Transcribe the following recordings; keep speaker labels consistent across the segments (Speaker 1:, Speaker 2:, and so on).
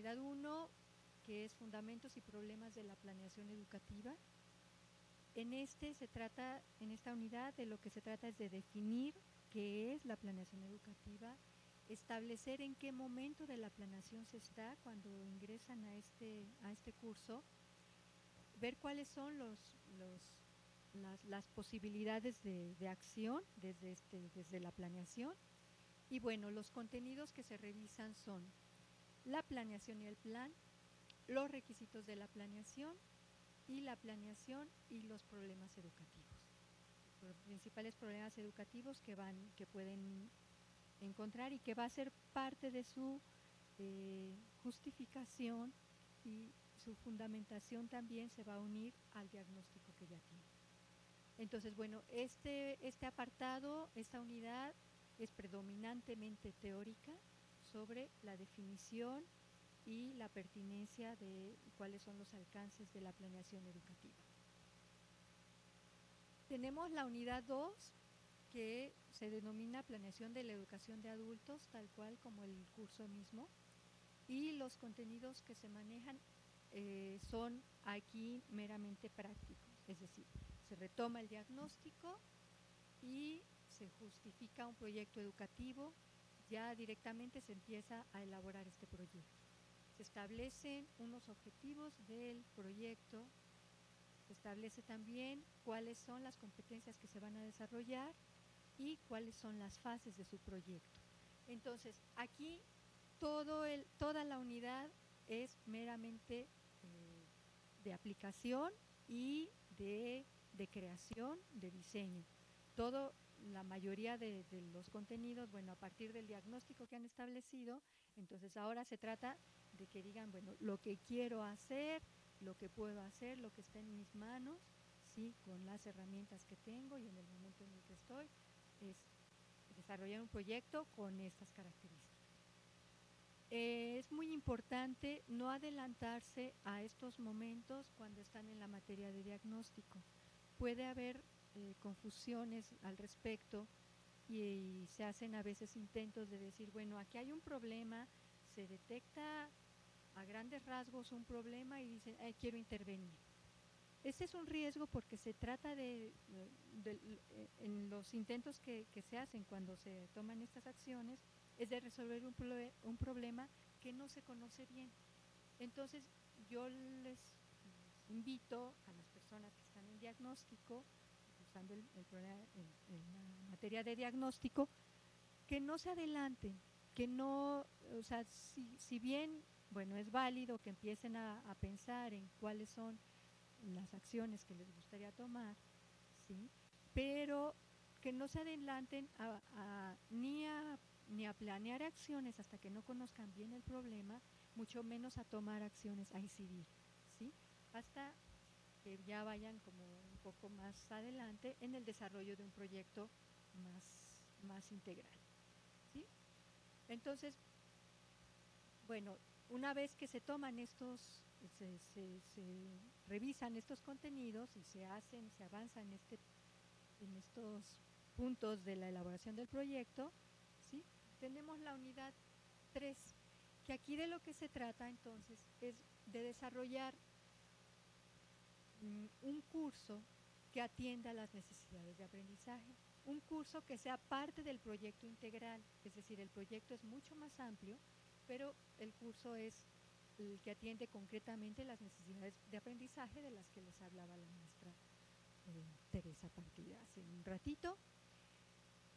Speaker 1: unidad 1, que es Fundamentos y Problemas de la Planeación Educativa. En esta unidad de lo que se trata es de definir qué es la planeación educativa, establecer en qué momento de la planeación se está cuando ingresan a este curso, ver cuáles son las posibilidades de acción desde la planeación. Y bueno, los contenidos que se revisan son la planeación y el plan, los requisitos de la planeación y la planeación y los problemas educativos. Los principales problemas educativos que pueden encontrar y que va a ser parte de su justificación, y su fundamentación también se va a unir al diagnóstico que ya tiene. Entonces, bueno, este apartado, esta unidad es predominantemente teórica sobre la definición y la pertinencia de cuáles son los alcances de la planeación educativa. Tenemos la unidad 2, que se denomina Planeación de la Educación de Adultos, tal cual como el curso mismo, y los contenidos que se manejan son aquí meramente prácticos, es decir, se retoma el diagnóstico y se justifica un proyecto educativo, ya directamente se empieza a elaborar este proyecto. Se establecen unos objetivos del proyecto, se establece también cuáles son las competencias que se van a desarrollar y cuáles son las fases de su proyecto. Entonces, aquí toda la unidad es meramente de aplicación y de creación, de diseño. La mayoría de los contenidos, bueno, a partir del diagnóstico que han establecido, entonces ahora se trata de que digan, bueno, lo que quiero hacer, lo que puedo hacer, lo que está en mis manos, sí, con las herramientas que tengo y en el momento en el que estoy, es desarrollar un proyecto con estas características. Es muy importante no adelantarse a estos momentos cuando están en la materia de diagnóstico. Puede haber confusiones al respecto y se hacen a veces intentos de decir, bueno, aquí hay un problema, se detecta a grandes rasgos un problema y dicen, quiero intervenir. Este es un riesgo porque se trata en los intentos que se hacen cuando se toman estas acciones, es de resolver un problema que no se conoce bien. Entonces, yo les invito a las personas que están en diagnóstico, usando la materia de diagnóstico, que no se adelanten, que no, o sea, si bien, bueno, es válido que empiecen a pensar en cuáles son las acciones que les gustaría tomar, ¿sí? Pero que no se adelanten ni a planear acciones hasta que no conozcan bien el problema, mucho menos a tomar acciones, a incidir, ¿sí? Hasta que ya vayan como un poco más adelante en el desarrollo de un proyecto más integral, ¿sí? Entonces, bueno, una vez que se toman se revisan estos contenidos y se avanza en estos puntos de la elaboración del proyecto, ¿sí? Tenemos la unidad 3, que aquí de lo que se trata entonces es de desarrollar un curso que atienda a las necesidades de aprendizaje, un curso que sea parte del proyecto integral, es decir, el proyecto es mucho más amplio, pero el curso es el que atiende concretamente las necesidades de aprendizaje de las que les hablaba la maestra Teresa Partida hace un ratito.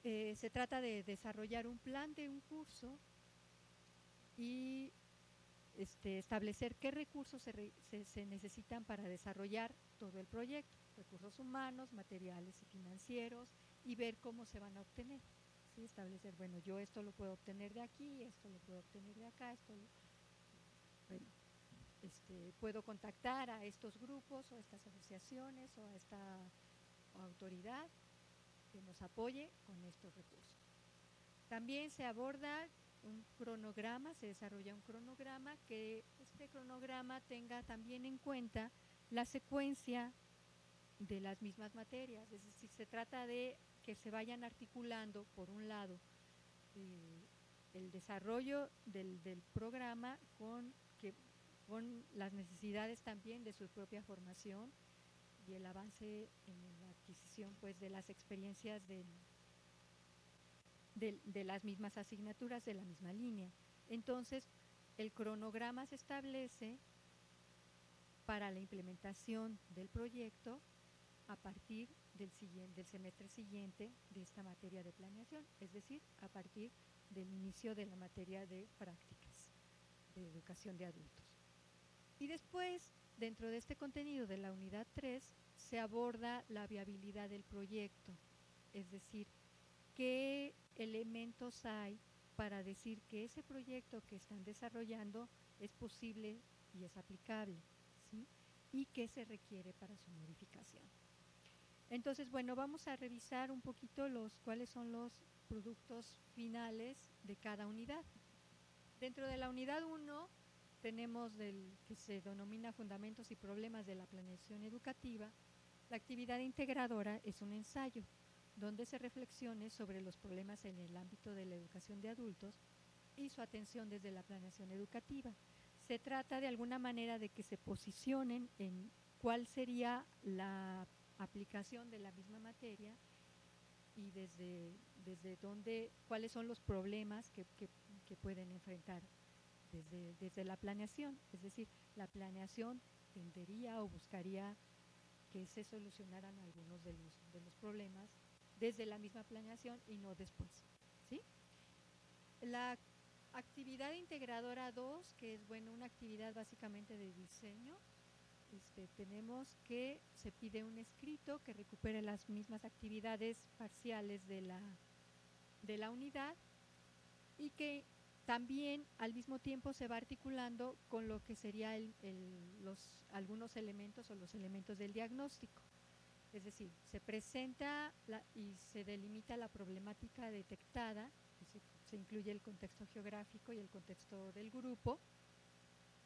Speaker 1: Se trata de desarrollar un plan de un curso y establecer qué recursos se necesitan para desarrollar todo el proyecto, recursos humanos, materiales y financieros, y ver cómo se van a obtener. ¿Sí? Establecer, bueno, yo esto lo puedo obtener de aquí, esto lo puedo obtener de acá, bueno, puedo contactar a estos grupos o a estas asociaciones o a esta autoridad que nos apoye con estos recursos. También se aborda un cronograma, se desarrolla un cronograma, que este cronograma tenga también en cuenta la secuencia de las mismas materias, es decir, se trata de que se vayan articulando, por un lado, el desarrollo del programa con que con las necesidades también de su propia formación y el avance en la adquisición pues de las experiencias de las mismas asignaturas de la misma línea. Entonces, el cronograma se establece para la implementación del proyecto a partir del semestre siguiente de esta materia de planeación, es decir, a partir del inicio de la materia de prácticas de educación de adultos. Y después, dentro de este contenido de la unidad 3, se aborda la viabilidad del proyecto, es decir, qué elementos hay para decir que ese proyecto que están desarrollando es posible y es aplicable, ¿sí? Y qué se requiere para su modificación. Entonces, bueno, vamos a revisar un poquito cuáles son los productos finales de cada unidad. Dentro de la unidad 1 tenemos del que se denomina Fundamentos y Problemas de la Planeación Educativa. La actividad integradora es un ensayo donde se reflexione sobre los problemas en el ámbito de la educación de adultos y su atención desde la planeación educativa. Se trata de alguna manera de que se posicionen en cuál sería la aplicación de la misma materia y desde dónde, cuáles son los problemas que pueden enfrentar desde la planeación. Es decir, la planeación tendería o buscaría que se solucionaran algunos de los problemas desde la misma planeación y no después, ¿sí? La actividad integradora 2, que es una actividad básicamente de diseño, tenemos que se pide un escrito que recupere las mismas actividades parciales de la unidad y que también al mismo tiempo se va articulando con lo que sería algunos elementos o los elementos del diagnóstico. Es decir, se presenta y se delimita la problemática detectada, y se incluye el contexto geográfico y el contexto del grupo,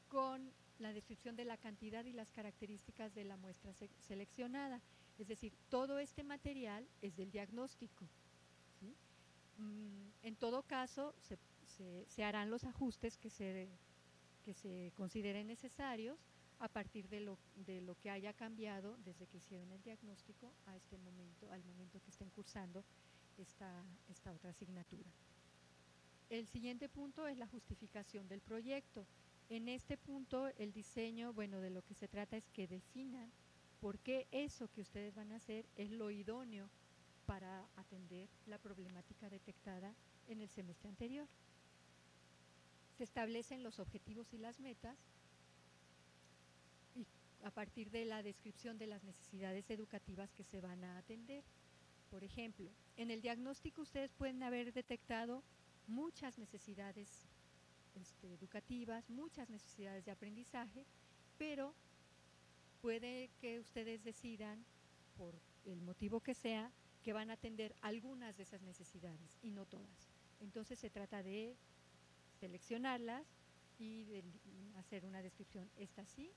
Speaker 1: con la descripción de la cantidad y las características de la muestra seleccionada. Es decir, todo este material es del diagnóstico, ¿sí? En todo caso, se harán los ajustes que se consideren necesarios a partir de lo que haya cambiado desde que hicieron el diagnóstico a este momento, al momento que estén cursando esta otra asignatura. El siguiente punto es la justificación del proyecto. En este punto, el diseño, de lo que se trata es que definan por qué eso que ustedes van a hacer es lo idóneo para atender la problemática detectada en el semestre anterior. Se establecen los objetivos y las metas y a partir de la descripción de las necesidades educativas que se van a atender. Por ejemplo, en el diagnóstico ustedes pueden haber detectado muchas necesidades educativas, muchas necesidades de aprendizaje, pero puede que ustedes decidan, por el motivo que sea, que van a atender algunas de esas necesidades y no todas. Entonces se trata de seleccionarlas y de hacer una descripción, estas sí,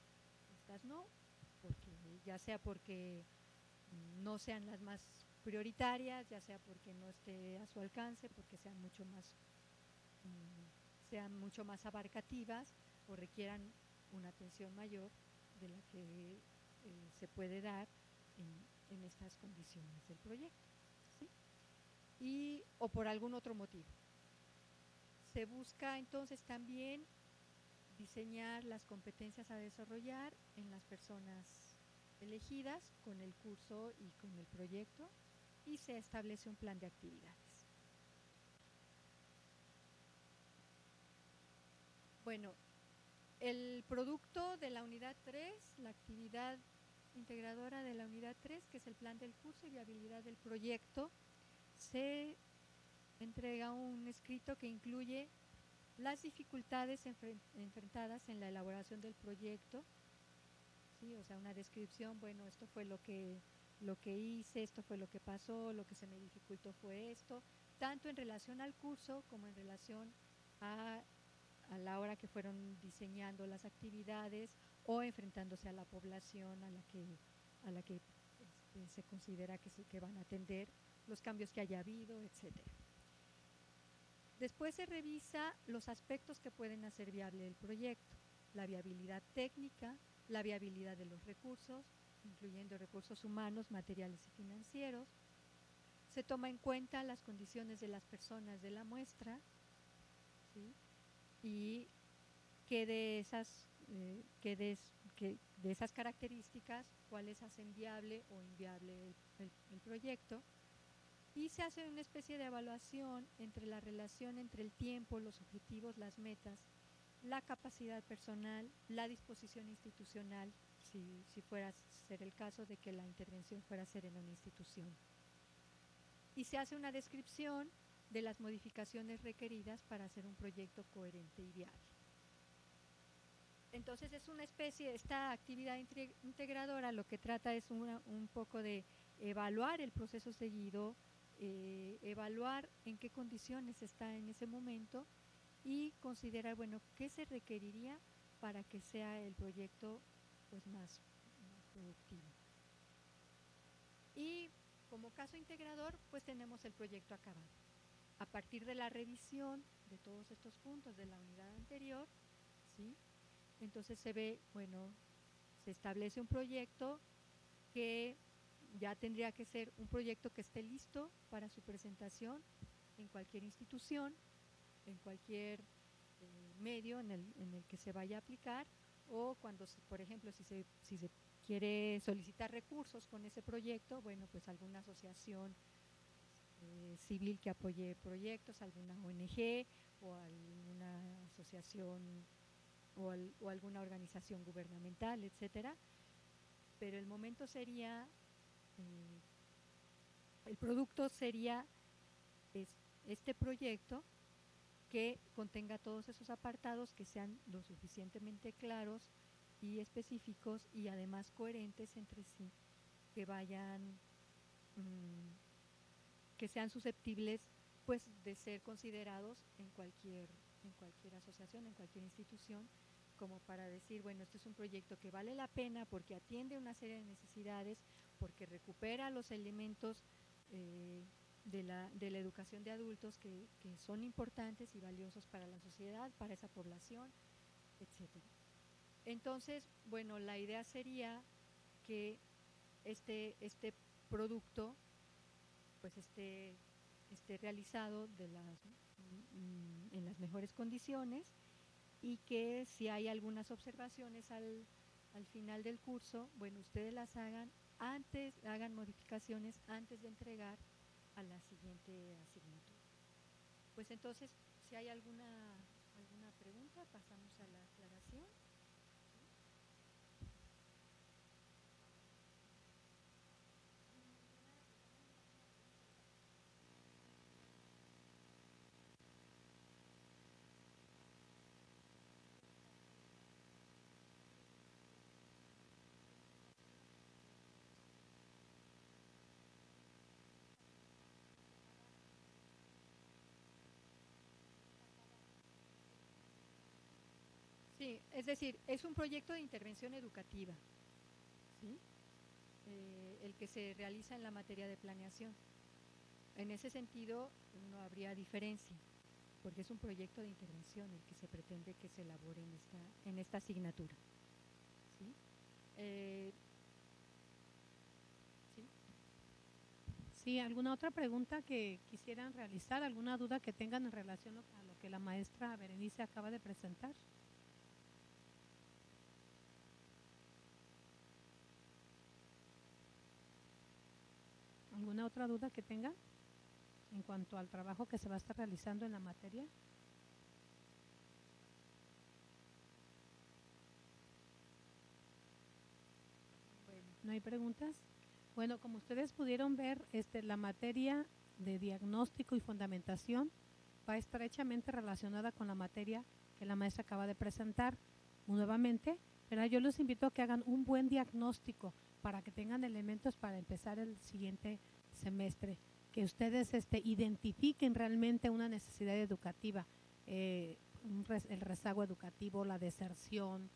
Speaker 1: estas no, ya sea porque no sean las más prioritarias, ya sea porque no esté a su alcance, porque sean mucho más abarcativas o requieran una atención mayor de la que se puede dar en estas condiciones del proyecto, ¿sí? O por algún otro motivo. Se busca entonces también diseñar las competencias a desarrollar en las personas elegidas con el curso y con el proyecto y se establece un plan de actividades. Bueno, el producto de la unidad 3, la actividad integradora de la unidad 3, que es el plan del curso y viabilidad del proyecto, se entrega un escrito que incluye las dificultades enfrentadas en la elaboración del proyecto, ¿sí? O sea, una descripción, esto fue lo que hice, esto fue lo que pasó, lo que se me dificultó fue esto, tanto en relación al curso como en relación a la hora que fueron diseñando las actividades o enfrentándose a la población a la que se considera que van a atender, los cambios que haya habido, etcétera. Después se revisa los aspectos que pueden hacer viable el proyecto. la viabilidad técnica, la viabilidad de los recursos, incluyendo recursos humanos, materiales y financieros. Se toma en cuenta las condiciones de las personas de la muestra, ¿sí? Y que de esas características, cuáles hacen viable o inviable el proyecto. Y se hace una especie de evaluación entre la relación entre el tiempo, los objetivos, las metas, la capacidad personal, la disposición institucional, si fuera a ser el caso de que la intervención fuera a ser en una institución. Y se hace una descripción de las modificaciones requeridas para hacer un proyecto coherente y viable. Entonces es una especie, esta actividad integradora lo que trata es un poco de evaluar el proceso seguido, evaluar en qué condiciones está en ese momento y considerar, bueno, qué se requeriría para que sea el proyecto pues más productivo. Y como caso integrador, pues tenemos el proyecto acabado. A partir de la revisión de todos estos puntos de la unidad anterior, ¿sí? Entonces se ve, bueno, se establece un proyecto que ya tendría que ser un proyecto que esté listo para su presentación en cualquier institución, en cualquier medio en el que se vaya a aplicar, o cuando, por ejemplo, si se quiere solicitar recursos con ese proyecto, bueno, pues alguna asociación civil que apoye proyectos, alguna ONG o alguna asociación o alguna organización gubernamental, etcétera. Pero el momento sería, el producto sería este proyecto que contenga todos esos apartados que sean lo suficientemente claros y específicos y además coherentes entre sí, que vayan, que sean susceptibles pues de ser considerados en cualquier asociación, en cualquier institución, como para decir, bueno, este es un proyecto que vale la pena porque atiende una serie de necesidades, porque recupera los elementos de la educación de adultos que son importantes y valiosos para la sociedad, para esa población, etcétera. Entonces, bueno, la idea sería que este producto pues esté realizado en las mejores condiciones y que si hay algunas observaciones al final del curso, bueno, ustedes las hagan modificaciones antes de entregar a la siguiente asignatura. Pues entonces, si hay alguna pregunta, pasamos a la aclaración. Sí, es decir, es un proyecto de intervención educativa, ¿sí? El que se realiza en la materia de planeación. En ese sentido, no habría diferencia, porque es un proyecto de intervención el que se pretende que se elabore en esta asignatura. ¿Sí? ¿Sí?
Speaker 2: Sí, ¿alguna otra pregunta que quisieran realizar? ¿Alguna duda que tengan en relación a lo que la maestra Berenice acaba de presentar? ¿Alguna otra duda que tengan en cuanto al trabajo que se va a estar realizando en la materia?
Speaker 1: Bueno.
Speaker 2: ¿No hay preguntas? Bueno, como ustedes pudieron ver, la materia de diagnóstico y fundamentación va estrechamente relacionada con la materia que la maestra acaba de presentar. Nuevamente, pero yo los invito a que hagan un buen diagnóstico para que tengan elementos para empezar el siguiente semestre, que ustedes identifiquen realmente una necesidad educativa, el rezago educativo, la deserción,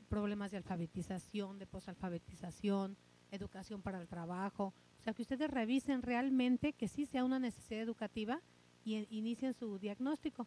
Speaker 2: problemas de alfabetización, de posalfabetización, educación para el trabajo. O sea, que ustedes revisen realmente que sí sea una necesidad educativa y inicien su diagnóstico.